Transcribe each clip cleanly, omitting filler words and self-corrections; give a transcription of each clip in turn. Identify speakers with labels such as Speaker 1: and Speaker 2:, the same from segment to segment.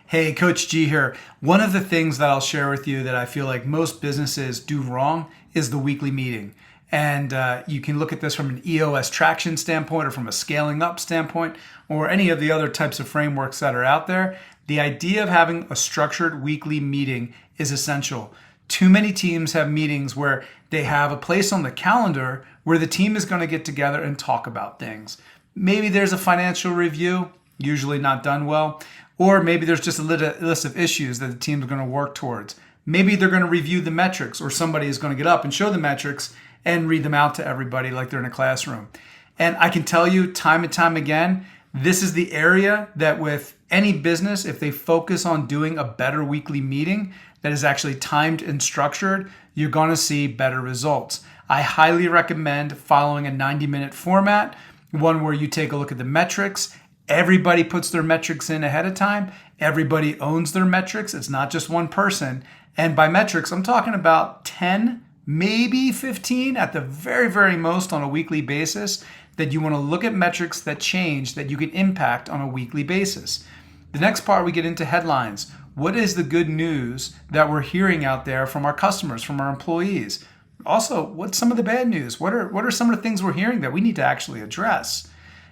Speaker 1: Hey, Coach G here. One of the things that I'll share with you that I feel like most businesses do wrong is the weekly meeting. And you can look at this from an EOS traction standpoint or from a scaling up standpoint or any of the other types of frameworks that are out there. The idea of having a structured weekly meeting is essential. Too many teams have meetings where they have a place on the calendar where the team is going to get together and talk about things. Maybe there's a financial review, usually not done well, or maybe there's just a list of issues that the team is going to work towards. Maybe they're going to review the metrics, or somebody is going to get up and show the metrics and read them out to everybody like they're in a classroom. And I can tell you time and time again, this is the area that with any business, if they focus on doing a better weekly meeting that is actually timed and structured, you're going to see better results. I highly recommend following a 90-minute format, one where you take a look at the metrics. Everybody puts their metrics in ahead of time. Everybody owns their metrics. It's not just one person. And by metrics, I'm talking about 10, maybe 15 at the very, very most on a weekly basis that you want to look at metrics that change that you can impact on a weekly basis. The next part, we get into headlines. What is the good news that we're hearing out there from our customers, from our employees? Also, what's some of the bad news? What are some of the things we're hearing that we need to actually address?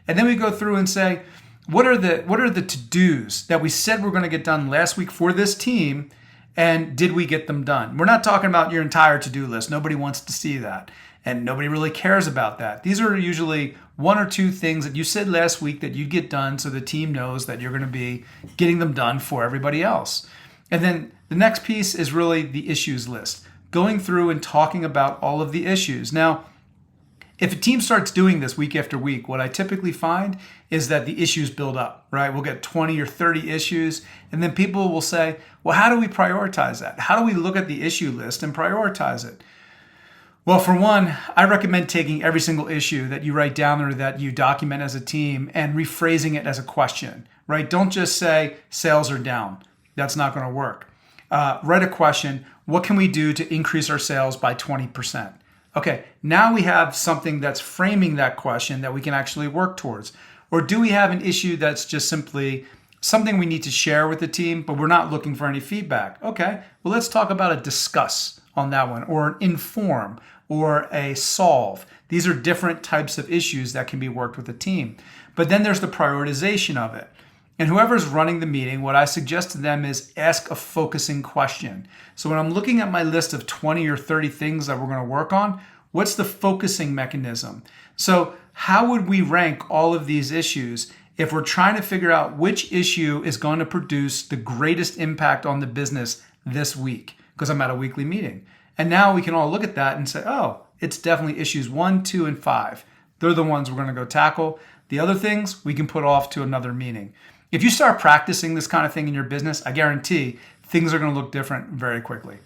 Speaker 1: And then we go through and say, what are the to-dos that we said we're going to get done last week for this team, and did we get them done? We're not talking about your entire to-do list. Nobody wants to see that, and nobody really cares about that. These are usually one or two things that you said last week that you'd get done so the team knows that you're going to be getting them done for everybody else. And then the next piece is really the issues list, going through and talking about all of the issues. Now, if a team starts doing this week after week, what I typically find is that the issues build up, right? We'll get 20 or 30 issues, and then people will say, well, how do we prioritize that? How do we look at the issue list and prioritize it? Well, for one, I recommend taking every single issue that you write down or that you document as a team and rephrasing it as a question, right? Don't just say sales are down. That's not going to work. Write a question. What can we do to increase our sales by 20%? Okay, now we have something that's framing that question that we can actually work towards. Or do we have an issue that's just simply something we need to share with the team, but we're not looking for any feedback? Okay, well, let's talk about a discuss on that one, or an inform, or a solve. These are different types of issues that can be worked with a team. But then there's the prioritization of it. And whoever's running the meeting, what I suggest to them is ask a focusing question. So when I'm looking at my list of 20 or 30 things that we're going to work on, what's the focusing mechanism? So how would we rank all of these issues if we're trying to figure out which issue is going to produce the greatest impact on the business this week? Because I'm at a weekly meeting. And now we can all look at that and say, oh, it's definitely issues 1, 2, and 5. They're the ones we're going to go tackle. The other things we can put off to another meeting. If you start practicing this kind of thing in your business, I guarantee things are going to look different very quickly.